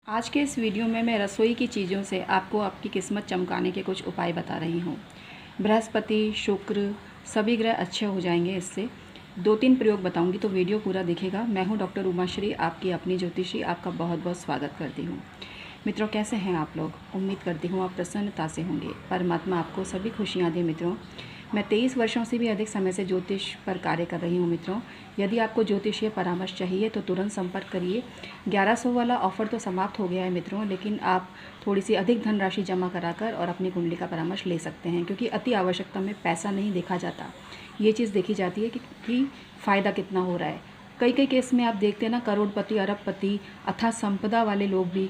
आज के इस वीडियो में मैं रसोई की चीज़ों से आपको आपकी किस्मत चमकाने के कुछ उपाय बता रही हूँ। बृहस्पति, शुक्र सभी ग्रह अच्छे हो जाएंगे इससे। 2-3 प्रयोग बताऊंगी तो वीडियो पूरा दिखेगा। मैं हूँ डॉक्टर उमाश्री, आपकी अपनी ज्योतिषी। आपका बहुत बहुत स्वागत करती हूँ। मित्रों, कैसे हैं आप लोग? उम्मीद करती हूँ आप प्रसन्नता से होंगे। परमात्मा आपको सभी खुशियाँ दे। मित्रों, मैं 23 वर्षों से भी अधिक समय से ज्योतिष पर कार्य कर रही हूँ। मित्रों, यदि आपको ज्योतिषीय परामर्श चाहिए तो तुरंत संपर्क करिए। 1100 वाला ऑफ़र तो समाप्त हो गया है मित्रों, लेकिन आप थोड़ी सी अधिक धनराशि जमा कराकर और अपनी कुंडली का परामर्श ले सकते हैं, क्योंकि अति आवश्यकता में पैसा नहीं देखा जाता। ये चीज़ देखी जाती है कि फ़ायदा कितना हो रहा है। कई कई केस में आप देखते हैं ना, करोड़पति, अरबपति, अथाह संपदा वाले लोग भी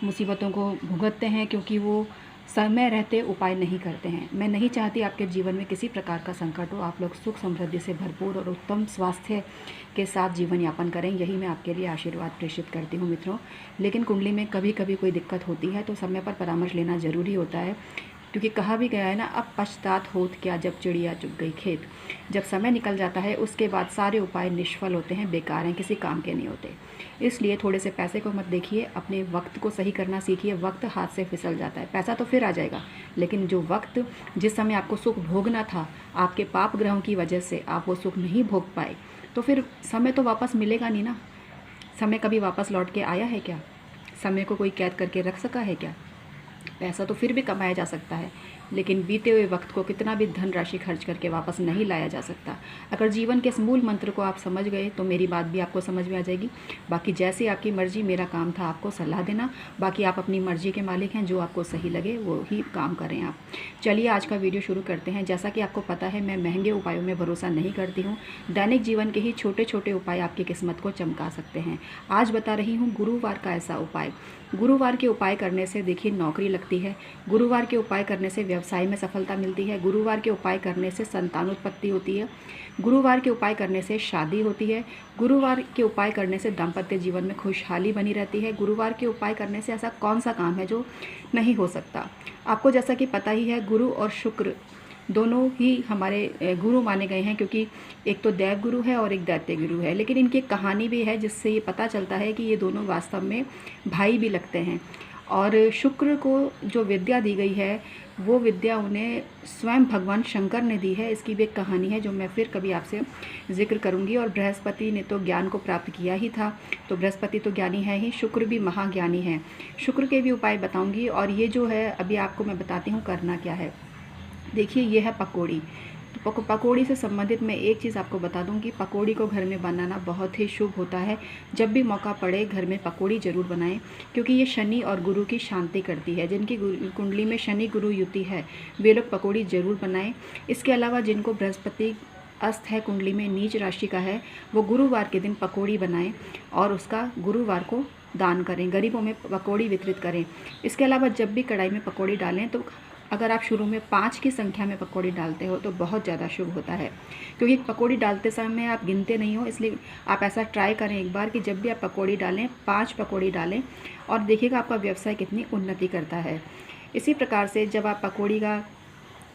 मुसीबतों को भुगतते हैं, क्योंकि वो समय रहते उपाय नहीं करते हैं। मैं नहीं चाहती आपके जीवन में किसी प्रकार का संकट हो। आप लोग सुख समृद्धि से भरपूर और उत्तम स्वास्थ्य के साथ जीवन यापन करें, यही मैं आपके लिए आशीर्वाद प्रेषित करती हूँ मित्रों। लेकिन कुंडली में कभी कभी कोई दिक्कत होती है तो समय पर परामर्श लेना ज़रूरी होता है, क्योंकि कहा भी गया है ना, अब पछतात होत क्या जब चिड़िया चुग गई खेत। जब समय निकल जाता है उसके बाद सारे उपाय निष्फल होते हैं, बेकार हैं, किसी काम के नहीं होते। इसलिए थोड़े से पैसे को मत देखिए, अपने वक्त को सही करना सीखिए। वक्त हाथ से फिसल जाता है, पैसा तो फिर आ जाएगा, लेकिन जो वक्त, जिस समय आपको सुख भोगना था, आपके पाप ग्रहों की वजह से आप वो सुख नहीं भोग पाए, तो फिर समय तो वापस मिलेगा नहीं ना। समय कभी वापस लौट के आया है क्या? समय को कोई कैद करके रख सका है क्या? पैसा तो फिर भी कमाया जा सकता है, लेकिन बीते हुए वक्त को कितना भी धनराशि खर्च करके वापस नहीं लाया जा सकता। अगर जीवन के इस मूल मंत्र को आप समझ गए तो मेरी बात भी आपको समझ में आ जाएगी। बाकी जैसी आपकी मर्जी, मेरा काम था आपको सलाह देना। बाकी आप अपनी मर्जी के मालिक हैं, जो आपको सही लगे वो ही काम करें आप। चलिए आज का वीडियो शुरू करते हैं। जैसा कि आपको पता है, मैं महंगे उपायों में भरोसा नहीं करती हूँ। दैनिक जीवन के ही छोटे छोटे उपाय आपकी किस्मत को चमका सकते हैं। आज बता रही हूँ गुरुवार का ऐसा उपाय। गुरुवार के उपाय करने से देखिए नौकरी लगती है, गुरुवार के उपाय करने से व्यवसाय में सफलता मिलती है, गुरुवार के उपाय करने से संतानोत्पत्ति होती है, गुरुवार के उपाय करने से शादी होती है, गुरुवार के उपाय करने से दाम्पत्य जीवन में खुशहाली बनी रहती है। गुरुवार के उपाय करने से ऐसा कौन सा काम है जो नहीं हो सकता? आपको जैसा कि पता ही है, गुरु और शुक्र दोनों ही हमारे गुरु माने गए हैं, क्योंकि एक तो देव गुरु है और एक दैत्य गुरु है। लेकिन इनकी एक कहानी भी है जिससे ये पता चलता है कि ये दोनों वास्तव में भाई भी लगते हैं। और शुक्र को जो विद्या दी गई है, वो विद्या उन्हें स्वयं भगवान शंकर ने दी है। इसकी भी एक कहानी है जो मैं फिर कभी आपसे जिक्र करूंगी। और बृहस्पति ने तो ज्ञान को प्राप्त किया ही था, तो बृहस्पति तो ज्ञानी है ही, शुक्र भी महाज्ञानी है। शुक्र के भी उपाय बताऊंगी। और ये जो है अभी आपको मैं बताती हूँ करना क्या है। देखिए, ये है पकौड़ी। तो पकौड़ी से संबंधित मैं एक चीज़ आपको बता दूं कि पकौड़ी को घर में बनाना बहुत ही शुभ होता है। जब भी मौका पड़े घर में पकौड़ी ज़रूर बनाएं, क्योंकि ये शनि और गुरु की शांति करती है। जिनकी कुंडली में शनि गुरु युति है, वे लोग पकौड़ी ज़रूर बनाएं। इसके अलावा जिनको बृहस्पति अस्त है, कुंडली में नीच राशि का है, वो गुरुवार के दिन पकौड़ी बनाएं और उसका गुरुवार को दान करें, गरीबों में पकौड़ी वितरित करें। इसके अलावा जब भी कढ़ाई में पकौड़ी डालें तो अगर आप शुरू में 5 की संख्या में पकौड़ी डालते हो तो बहुत ज़्यादा शुभ होता है, क्योंकि पकौड़ी डालते समय आप गिनते नहीं हो। इसलिए आप ऐसा ट्राई करें एक बार कि जब भी आप पकौड़ी डालें 5 पकौड़ी डालें, और देखिएगा आपका व्यवसाय कितनी उन्नति करता है। इसी प्रकार से जब आप पकौड़ी का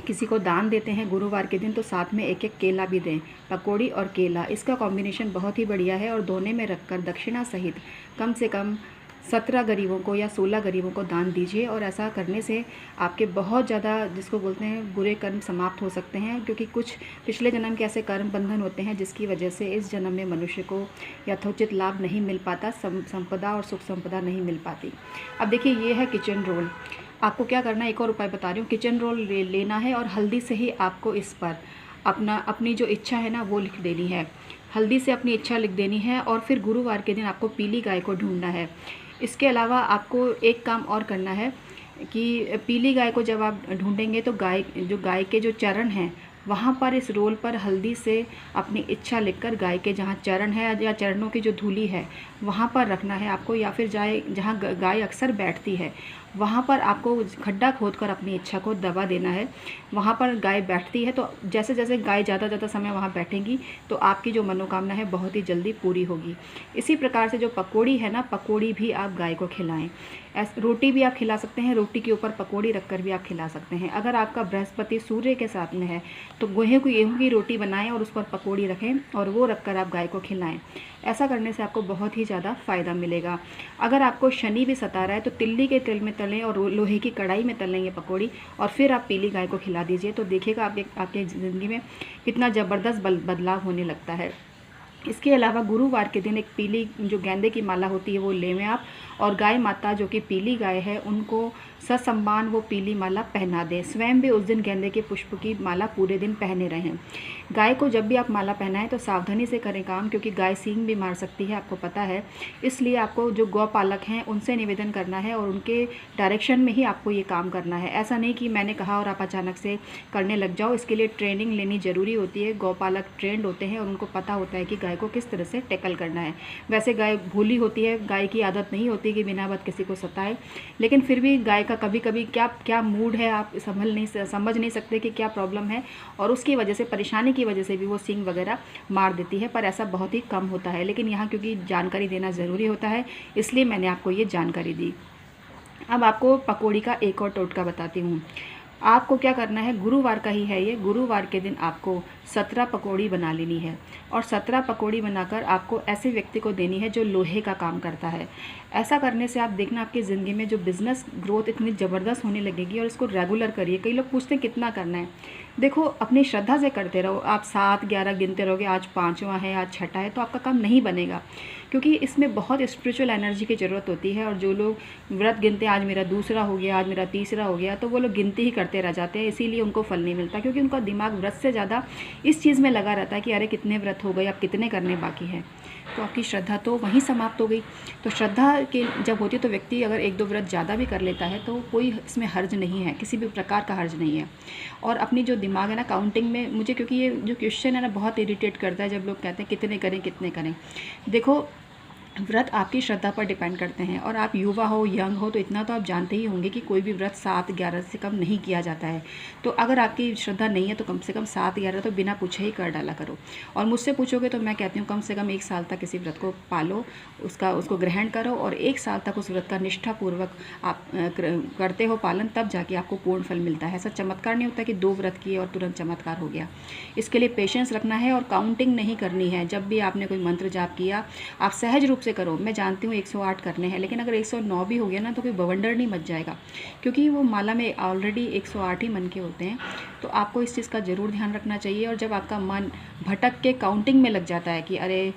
किसी को दान देते हैं गुरुवार के दिन, तो साथ में एक एक केला भी दें। पकौड़ी और केला, इसका कॉम्बिनेशन बहुत ही बढ़िया है। और दोने में रखकर दक्षिणा सहित कम से कम 17 गरीबों को या 16 गरीबों को दान दीजिए। और ऐसा करने से आपके बहुत ज़्यादा, जिसको बोलते हैं, बुरे कर्म समाप्त हो सकते हैं, क्योंकि कुछ पिछले जन्म के ऐसे कर्म बंधन होते हैं जिसकी वजह से इस जन्म में मनुष्य को यथोचित लाभ नहीं मिल पाता, संपदा और सुख संपदा नहीं मिल पाती। अब देखिए, ये है किचन रोल। आपको क्या करना है, एक और उपाय बता रही हूँ। किचन रोल लेना है और हल्दी से ही आपको इस पर अपनी जो इच्छा है ना वो लिख देनी है। हल्दी से अपनी इच्छा लिख देनी है और फिर गुरुवार के दिन आपको पीली गाय को ढूंढना है। इसके अलावा आपको एक काम और करना है कि पीली गाय को जब आप ढूंढेंगे तो गाय के जो चरण हैं, वहाँ पर इस रोल पर हल्दी से अपनी इच्छा लिखकर गाय के जहाँ चरण है या चरणों की जो धूली है वहाँ पर रखना है आपको। या फिर जहाँ गाय अक्सर बैठती है वहाँ पर आपको खड्डा खोदकर अपनी इच्छा को दबा देना है। वहाँ पर गाय बैठती है, तो जैसे जैसे गाय ज़्यादा समय वहाँ बैठेंगी तो आपकी जो मनोकामना है बहुत ही जल्दी पूरी होगी। इसी प्रकार से जो पकौड़ी है ना, पकौड़ी भी आप गाय को खिलाएं। रोटी भी आप खिला सकते हैं, रोटी के ऊपर पकौड़ी रखकर भी आप खिला सकते हैं। अगर आपका बृहस्पति सूर्य के साथ में है तो गेहूँ की रोटी बनाएं और उस पर पकौड़ी रखें और वो रखकर आप गाय को खिलाएं। ऐसा करने से आपको बहुत ही ज़्यादा फ़ायदा मिलेगा। अगर आपको शनि भी सता रहा है तो तिल्ली के तेल में तलें और लोहे की कढ़ाई में तलें ये पकौड़ी, और फिर आप पीली गाय को खिला दीजिए। तो देखिएगा आपके ज़िंदगी में कितना ज़बरदस्त बदलाव होने लगता है। इसके अलावा गुरुवार के दिन एक पीली जो गेंदे की माला होती है वो लेवें आप, और गाय माता जो कि पीली गाय है उनको ससम्मान वो पीली माला पहना दें। स्वयं भी उस दिन गेंदे के पुष्प की माला पूरे दिन पहने रहें। गाय को जब भी आप माला पहनाएं तो सावधानी से करें काम, क्योंकि गाय सींग भी मार सकती है, आपको पता है। इसलिए आपको जो गौपालक हैं उनसे निवेदन करना है और उनके डायरेक्शन में ही आपको ये काम करना है। ऐसा नहीं कि मैंने कहा और आप अचानक से करने लग जाओ। इसके लिए ट्रेनिंग लेनी ज़रूरी होती है। गौपालक ट्रेंड होते हैं और उनको पता होता है कि गाय को किस तरह से टैकल करना है। वैसे गाय भूली होती है, गाय की आदत नहीं होती कि बिना बात किसी को सताए, लेकिन फिर भी गाय का कभी कभी क्या मूड है आप समझ नहीं सकते कि क्या प्रॉब्लम है, और उसकी वजह से, परेशानी की वजह से भी वो सींग वगैरह मार देती है। पर ऐसा बहुत ही कम होता है, लेकिन यहाँ क्योंकि जानकारी देना ज़रूरी होता है इसलिए मैंने आपको ये जानकारी दी। अब आपको पकौड़ी का एक और टोटका बताती हूँ। आपको क्या करना है, गुरुवार का ही है ये, गुरुवार के दिन आपको 17 पकौड़ी बना लेनी है, और 17 पकौड़ी बनाकर आपको ऐसे व्यक्ति को देनी है जो लोहे का काम करता है। ऐसा करने से आप देखना आपकी ज़िंदगी में जो बिज़नेस ग्रोथ इतनी ज़बरदस्त होने लगेगी, और इसको रेगुलर करिए। कई लोग पूछते हैं कितना करना है। देखो, अपनी श्रद्धा से करते रहो। आप 7, 11 गिनते रहोगे, आज 5वां है, आज 6ठा है, तो आपका काम नहीं बनेगा, क्योंकि इसमें बहुत स्पिरिचुअल एनर्जी की ज़रूरत होती है। और जो लोग व्रत गिनते हैं, आज मेरा दूसरा हो गया, आज मेरा तीसरा हो गया, तो वो लोग गिनती ही करते रह जाते हैं। इसीलिए उनको फल नहीं मिलता, क्योंकि उनका दिमाग व्रत से ज़्यादा इस चीज़ में लगा रहता है कि अरे कितने व्रत हो गए, अब कितने करने बाकी हैं। तो आपकी श्रद्धा तो वहीं समाप्त हो गई। तो श्रद्धा के जब होती है तो व्यक्ति अगर 1-2 व्रत ज़्यादा भी कर लेता है तो कोई इसमें हर्ज नहीं है, किसी भी प्रकार का हर्ज नहीं है। और अपनी जो दिमाग है ना, काउंटिंग में मुझे, क्योंकि ये जो क्वेश्चन है ना बहुत इरिटेट करता है जब लोग कहते हैं कितने करें कितने करें। देखो, व्रत आपकी श्रद्धा पर डिपेंड करते हैं, और आप युवा हो, यंग हो, तो इतना तो आप जानते ही होंगे कि कोई भी व्रत 7-11 से कम नहीं किया जाता है। तो अगर आपकी श्रद्धा नहीं है तो कम से कम 7-11 तो बिना पूछे ही कर डाला करो। और मुझसे पूछोगे तो मैं कहती हूँ कम से कम 1 साल तक किसी व्रत को पालो, उसको ग्रहण करो, और 1 साल तक उस व्रत का निष्ठापूर्वक आप करते हो पालन, तब जाके आपको पूर्ण फल मिलता है। ऐसा चमत्कार नहीं होता कि 2 व्रत किए और तुरंत चमत्कार हो गया। इसके लिए पेशेंस रखना है और काउंटिंग नहीं करनी है। जब भी आपने कोई मंत्र जाप किया, आप सहज रूप से करो। मैं जानती हूँ 108 करने हैं, लेकिन अगर 109 भी हो गया ना तो कोई बवंडर नहीं मच जाएगा, क्योंकि वो माला में ऑलरेडी 108 ही मन के होते हैं। तो आपको इस चीज़ का ज़रूर ध्यान रखना चाहिए। और जब आपका मन भटक के काउंटिंग में लग जाता है कि अरे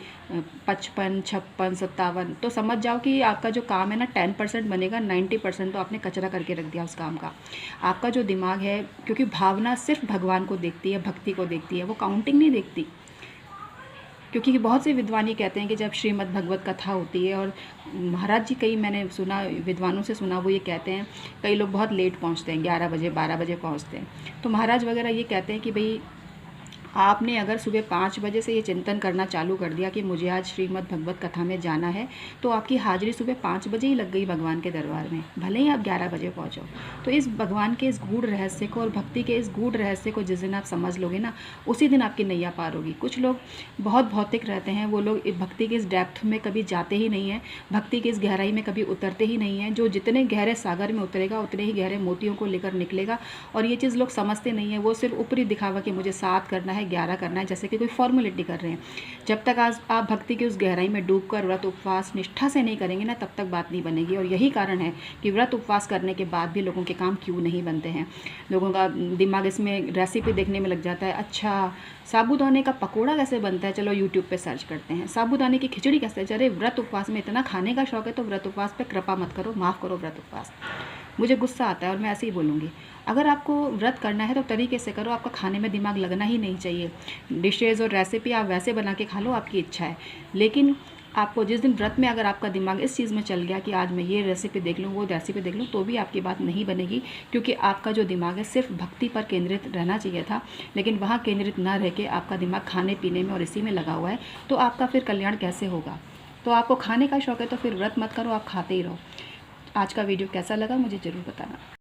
55, 56, 57, तो समझ जाओ कि आपका जो काम है ना 10% बनेगा, 90% तो आपने कचरा करके रख दिया उस काम का। आपका जो दिमाग है, क्योंकि भावना सिर्फ भगवान को देखती है, भक्ति को देखती है, वो काउंटिंग नहीं देखती। क्योंकि बहुत से विद्वान ये कहते हैं कि जब श्रीमद् भगवत कथा होती है, और महाराज जी, कई मैंने सुना, विद्वानों से सुना, वो ये कहते हैं, कई लोग बहुत लेट पहुंचते हैं, 11 बजे 12 बजे पहुंचते हैं, तो महाराज वगैरह ये कहते हैं कि भाई आपने अगर सुबह 5 बजे से ये चिंतन करना चालू कर दिया कि मुझे आज श्रीमद् भगवत कथा में जाना है, तो आपकी हाजिरी सुबह 5 बजे ही लग गई भगवान के दरबार में, भले ही आप 11 बजे पहुँचो। तो इस भगवान के इस गूढ़ रहस्य को और भक्ति के इस गूढ़ रहस्य को जिस दिन आप समझ लोगे ना, उसी दिन आपकी नैया पार होगी। कुछ लोग बहुत भौतिक रहते हैं, वो लोग भक्ति की इस डेप्थ में कभी जाते ही नहीं हैं, भक्ति की इस गहराई में कभी उतरते ही नहीं हैं। जो जितने गहरे सागर में उतरेगा उतने ही गहरे मोतियों को लेकर निकलेगा। और ये चीज़ लोग समझते नहीं हैं, वो सिर्फ ऊपरी दिखावा कि मुझे 7 करना है, 11 करना है, जैसे कि कोई फॉर्मेलिटी कर रहे हैं। जब तक आज आप भक्ति की उस गहराई में डूबकर व्रत उपवास निष्ठा से नहीं करेंगे ना, तब तक बात नहीं बनेगी। और यही कारण है कि व्रत उपवास करने के बाद भी लोगों के काम क्यों नहीं बनते हैं। लोगों का दिमाग इसमें रेसिपी देखने में लग जाता है, अच्छा साबूदाने का पकोड़ा कैसे बनता है, चलो यूट्यूब पे सर्च करते हैं। साबूदाने की खिचड़ी कैसे, अरे व्रत उपवास में इतना खाने का शौक है तो व्रत उपवास पे कृपा मत करो, माफ़ करो व्रत उपवास। मुझे गुस्सा आता है और मैं ऐसे ही बोलूँगी। अगर आपको व्रत करना है तो तरीके से करो, आपका खाने में दिमाग लगना ही नहीं चाहिए। डिशेज़ और रेसिपी आप वैसे बना के खा लो, आपकी इच्छा है। लेकिन आपको जिस दिन व्रत में अगर आपका दिमाग इस चीज़ में चल गया कि आज मैं ये रेसिपी देख लूँ, वो रेसिपी देख लूँ, तो भी आपकी बात नहीं बनेगी, क्योंकि आपका जो दिमाग है सिर्फ भक्ति पर केंद्रित रहना चाहिए था, लेकिन वहाँ केंद्रित ना रह के आपका दिमाग खाने पीने में और इसी में लगा हुआ है, तो आपका फिर कल्याण कैसे होगा। तो आपको खाने का शौक है तो फिर व्रत मत करो, आप खाते ही रहो। आज का वीडियो कैसा लगा मुझे ज़रूर बताना।